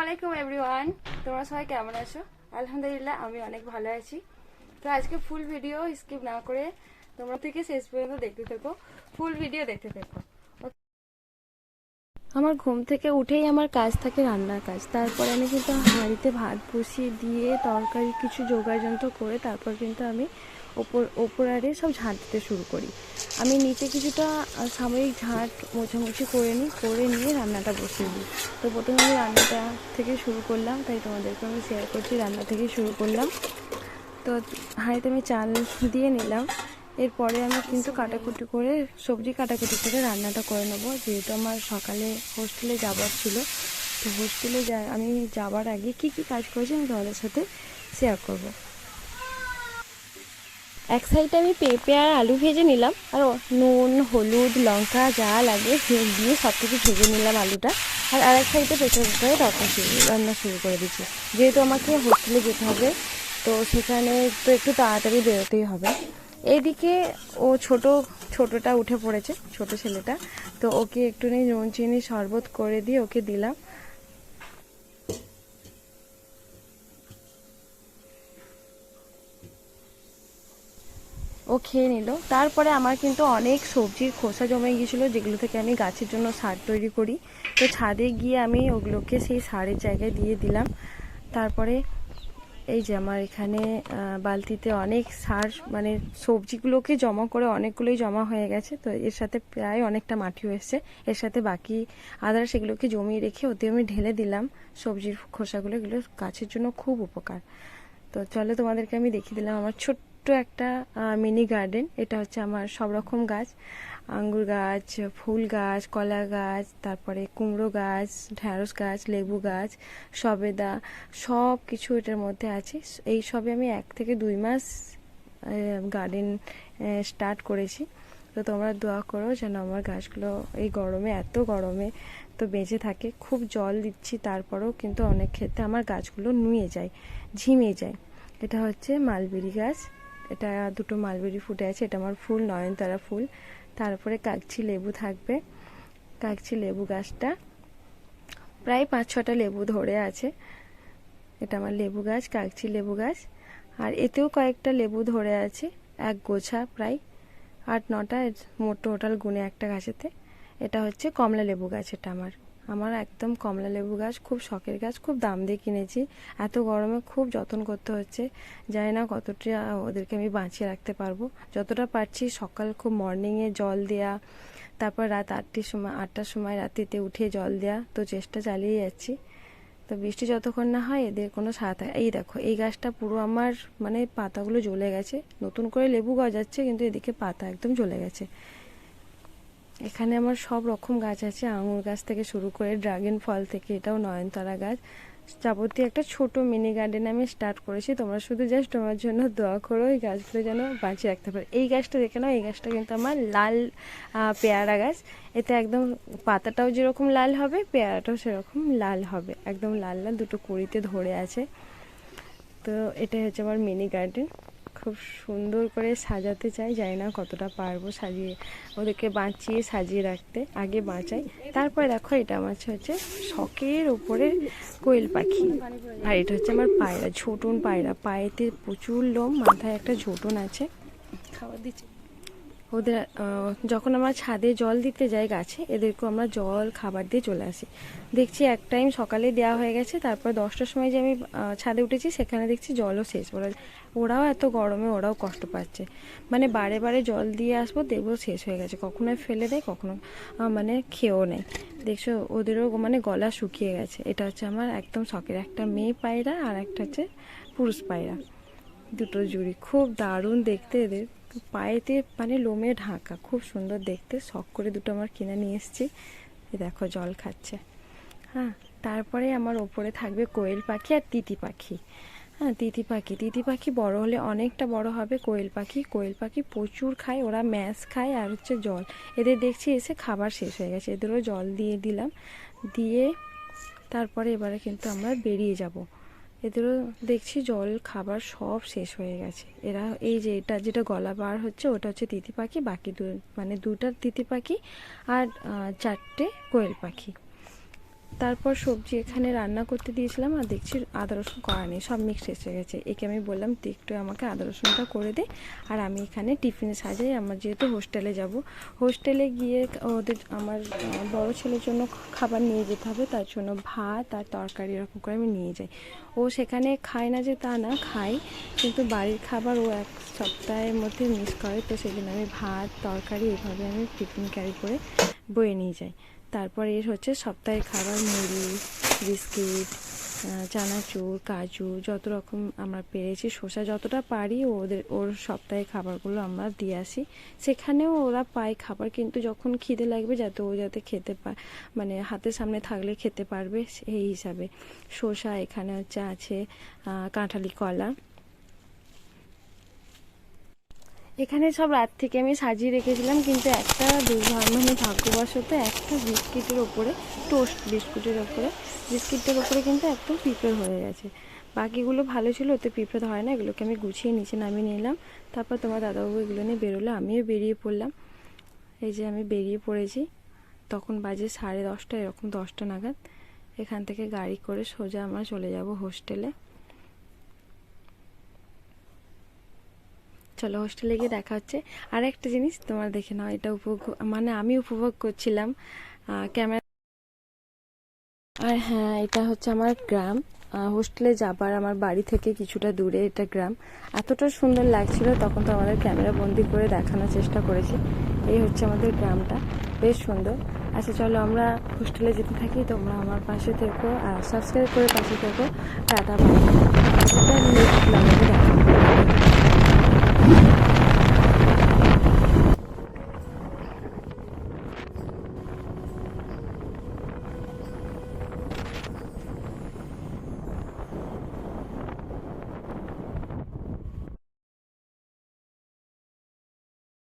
আলাইকুম এভরিওয়ান, তোমরা সবাই কেমন আছো? আলহামদুলিল্লাহ আমি অনেক ভালো আছি। তো আজকে ফুল ভিডিও স্কিপ না করে তোমরা থেকে শেষ পর্যন্ত দেখতে থাকো, ফুল ভিডিও দেখতে থাকো। আমার ঘুম থেকে উঠেই আমার কাজ থাকে রান্নার কাজ। তারপরে আমি কিন্তু হাঁড়িতে ভাত বসিয়ে দিয়ে তরকারি কিছু জোগাড় যন্ত্র করে তারপর কিন্তু আমি ওপর আরে সব ঝাঁট দিতে শুরু করি। আমি নিচে কিছুটা সাময়িক ঝাঁট মোছামুছি করে নিই, করে নিয়ে রান্নাটা বসিয়ে দিই। তো প্রথমে আমি রান্নাটা থেকে শুরু করলাম, তাই তোমাদেরকে আমি শেয়ার করছি। রান্না থেকে শুরু করলাম। তো হাঁড়িতে আমি চাল দিয়ে নিলাম। এরপরে আমি কিন্তু কাটাকুটি করে সবজি কাটাকুটি করে রান্নাটা করে নেবো, যেহেতু আমার সকালে হোস্টেলে যাবার ছিল। তো হোস্টেলে আমি যাবার আগে কি কি কাজ করেছি আমি তোমাদের সাথে শেয়ার করব। এক সাইডে আমি পেঁপে আর আলু ভেজে নিলাম, আর নুন হলুদ লঙ্কা যা লাগে দিয়ে সব কিছু ভেজে নিলাম আলুটা। আর আরেক সাইডে প্রেসার কুকারে রান্না শুরু করে দিচ্ছি, যেহেতু আমাকে হোস্টেলে যেতে হবে। তো সেখানে তো একটু তাড়াতাড়ি বেরোতেই হবে। এইদিকে ছোটটা উঠে পড়েছে, ছোট ছেলেটা। তো ওকে একটু নুন চিনি শরবত করে দিয়ে ওকে দিলাম। ও খেয়ে নিল। তারপরে আমার কিন্তু অনেক সবজির খোসা জমে গিয়েছিলো, যেগুলো থেকে আমি গাছের জন্য সার তৈরি করি। তো ছাদে গিয়ে আমি ওগুলোকে সেই সারের জায়গায় দিয়ে দিলাম। তারপরে এই যে আমার এখানে বালতিতে অনেক সার, মানে সবজিগুলোকে জমা করে অনেকগুলোই জমা হয়ে গেছে। তো এর সাথে প্রায় অনেকটা মাটিও এসছে। এর সাথে বাকি আদার সেগুলোকে জমিয়ে রেখে ওতে আমি ঢেলে দিলাম সবজির খোসাগুলো। এগুলো গাছের জন্য খুব উপকার। তো চলো তোমাদেরকে আমি দেখিয়ে দিলাম আমার ছোট্ট একটা মিনি গার্ডেন। এটা হচ্ছে আমার সব রকম গাছ, আঙ্গুর গাছ, ফুল গাছ, কলা গাছ, তারপরে কুমড়ো গাছ, ঢ্যাঁড়স গাছ, লেবু গাছ, সবেদা, সব কিছু এটার মধ্যে আছে। এই সবে আমি 1 থেকে 2 মাস গার্ডেন স্টার্ট করেছি। তো তোমরা দোয়া করো যেন আমার গাছগুলো এই গরমে, এত গরমে তো বেঁচে থাকে। খুব জল দিচ্ছি তারপরেও কিন্তু অনেক ক্ষেত্রে আমার গাছগুলো নুয়ে যায়, ঝিমিয়ে যায়। এটা হচ্ছে মালবেরি গাছ, এটা 2টো মালবেরি ফুটে আছে। এটা আমার ফুল নয়নতারা ফুল। তারপরে কাগজি লেবু থাকবে। কাগজি লেবু গাছটা প্রায় 5-6টা লেবু ধরে আছে। এটা আমার লেবু গাছ, কাগজি লেবু গাছ। আর এতেও কয়েকটা লেবু ধরে আছে, এক গোছা প্রায় 8-9টা, মোট টোটাল গুনে একটা গাছেতে। এটা হচ্ছে কমলা লেবু গাছ। এটা আমার একদম কমলা লেবু গাছ, খুব শখের গাছ, খুব দাম দিয়ে কিনেছি। এত গরমে খুব যত্ন করতে হচ্ছে, জানি না কতটা ওদেরকে আমি বাঁচিয়ে রাখতে পারবো। যতটা পারছি সকাল খুব মর্নিংয়ে জল দেয়া, তারপর রাত 8টার সময় রাত্রিতে উঠে জল দেয়া, তো চেষ্টা চালিয়ে যাচ্ছি। তো বৃষ্টি যতক্ষণ না হয় এদের কোনো সাথে। এই দেখো এই গাছটা পুরো আমার, মানে পাতাগুলো জ্বলে গেছে। নতুন করে লেবু গজাচ্ছে কিন্তু এদিকে পাতা একদম জ্বলে গেছে। এখানে আমার সব রকম গাছ আছে, আঙুর গাছ থেকে শুরু করে ড্রাগন ফল থেকে, এটাও নয়নতারা গাছ। যাবতীয় একটা ছোট মিনি গার্ডেন আমি স্টার্ট করেছি। তোমরা শুধু জাস্ট তোমার জন্য দোয়া করো এই গাছগুলো যেন বাঁচিয়ে রাখতে পারে। এই গাছটা দেখে নাও, এই গাছটা কিন্তু আমার লাল পেয়ারা গাছ। এতে একদম পাতাটাও যেরকম লাল হবে, পেয়ারাটাও সেরকম লাল হবে, একদম লাল লাল 2টো কুঁড়িতে ধরে আছে। তো এটাই হচ্ছে আমার মিনি গার্ডেন। খুব সুন্দর করে সাজাতে চাই, জানি না কতটা পারবো সাজিয়ে, ওদেরকে বাঁচিয়ে সাজিয়ে রাখতে। আগে বাঁচাই, তারপরে দেখো এটা আমার হচ্ছে শখের ওপরে কোয়েল পাখি। আর এটা হচ্ছে আমার পায়রা, ঝোটন পায়রা, পায়েতে প্রচুর লোম, মাথায় একটা ঝোটন আছে। খাবার দিচ্ছি ওদের। যখন আমরা ছাদে জল দিতে যাই গাছে, এদেরকেও আমরা জল খাবার দিয়ে চলে আসি। দেখছি এক টাইম সকালে দেওয়া হয়ে গেছে, তারপর 10টার সময় যে আমি ছাদে উঠেছি সেখানে দেখছি জলও শেষ। ওরাও এত গরমে ওরাও কষ্ট পাচ্ছে, মানে বারে বারে জল দিয়ে আসবো, দেখবো শেষ হয়ে গেছে। কখনো ফেলে দেয়, কখনো মানে খেয়েও নেয়। দেখছো ওদেরও মানে গলা শুকিয়ে গেছে। এটা হচ্ছে আমার একদম শখের একটা মেয়ে পায়রা, আর একটা হচ্ছে পুরুষ পায়রা, 2টো জুড়ি। খুব দারুণ দেখতে এদের, পায়েতে মানে লোমে ঢাকা, খুব সুন্দর দেখতে। শখ করে 2টো আমার কিনে নিয়ে এসেছি। দেখো জল খাচ্ছে। হ্যাঁ, তারপরে আমার ওপরে থাকবে কোয়েল পাখি আর তিতি পাখি। হ্যাঁ, তিতি পাখি বড় হলে অনেকটা বড় হবে। কোয়েল পাখি প্রচুর খায়, ওরা ম্যাশ খায় আর হচ্ছে জল। এদের দেখছি এসে খাবার শেষ হয়ে গেছে, এদেরও জল দিয়ে দিলাম। দিয়ে তারপরে এবারে কিন্তু আমরা বেরিয়ে যাব। এদেরও দেখছি জল খাবার সব শেষ হয়ে গেছে। এরা এই যে এটা যেটা গলা বার হচ্ছে ওটা হচ্ছে তিতি পাখি, বাকি মানে 2টা তিতি পাখি আর 4টে কোয়েল পাখি। তারপর সবজি এখানে রান্না করতে দিয়েছিলাম, আর দেখছি আদা রসুন করা নেই, সব মিক্স এসে গেছে। একে আমি বললাম তুই একটু আমাকে আদা রসুনটা করে দে, আর আমি এখানে টিফিনে সাজাই। আমার যেহেতু হোস্টেলে যাব, হোস্টেলে গিয়ে ওদের আমার বড় ছেলের জন্য খাবার নিয়ে যেতে হবে, তার জন্য ভাত আর তরকারি এরকম করে আমি নিয়ে যাই। ও সেখানে খায় না যে তা না, খাই, কিন্তু বাড়ির খাবার ও এক সপ্তাহের মধ্যে মিস করে, তো সেদিন আমি ভাত তরকারি এভাবে আমি টিফিন ক্যারি করে বয়ে নিয়ে যাই। তারপর এর হচ্ছে সপ্তাহের খাবার, মুড়ি, বিস্কিট, চানাচুর, কাজু, যত রকম আমরা পেরেছি, শসা যতটা পারি ওর সপ্তাহের খাবারগুলো আমরা দিয়ে আসি। সেখানেও ওরা পায় খাবার, কিন্তু যখন খিদে লাগবে যাতে ও যাতে খেতে পায়, মানে হাতের সামনে থাকলে খেতে পারবে সেই হিসাবে। শসা এখানে হচ্ছে আছে, কাঁঠালি কলা। এখানে সব রাত থেকে আমি সাজিয়ে রেখেছিলাম, কিন্তু একটা মানে ভাগ্যবশত একটা বিস্কিটের ওপরে, টোস্ট বিস্কিটের ওপরে কিন্তু একদম পিঁপড়ে হয়ে গেছে। বাকিগুলো ভালো ছিল, ওতে পিঁপড়ে ধরে না। এগুলোকে আমি গুছিয়ে নিচে নামিয়ে নিলাম। তারপর তোমার দাদাবাবু এগুলো নিয়ে বেরোলো, আমিও বেরিয়ে পড়লাম। এই যে আমি বেরিয়ে পড়েছি, তখন বাজে 10:30 এরকম, 10টা নাগাদ। এখান থেকে গাড়ি করে সোজা আমরা চলে যাব হোস্টেলে। চলো হোস্টেলে গিয়ে দেখা হচ্ছে। আর একটা জিনিস তোমার দেখে নাও, এটা মানে আমি উপভোগ করছিলাম ক্যামেরা। আর হ্যাঁ, এটা হচ্ছে আমার গ্রাম। হোস্টেলে যাবার আমার বাড়ি থেকে কিছুটা দূরে এটা গ্রাম। এতটা সুন্দর লাগছিল, তখন তো আমাদের ক্যামেরা বন্দি করে দেখানোর চেষ্টা করেছি। এই হচ্ছে আমাদের গ্রামটা, বেশ সুন্দর। আচ্ছা চলো আমরা হোস্টেলে যেতে থাকি, তোমরা আমার পাশে থেকো আর সাবস্ক্রাইব করে পাশে থেকো। Tata, by. এটা নেক্সট ব্লগে দেখা।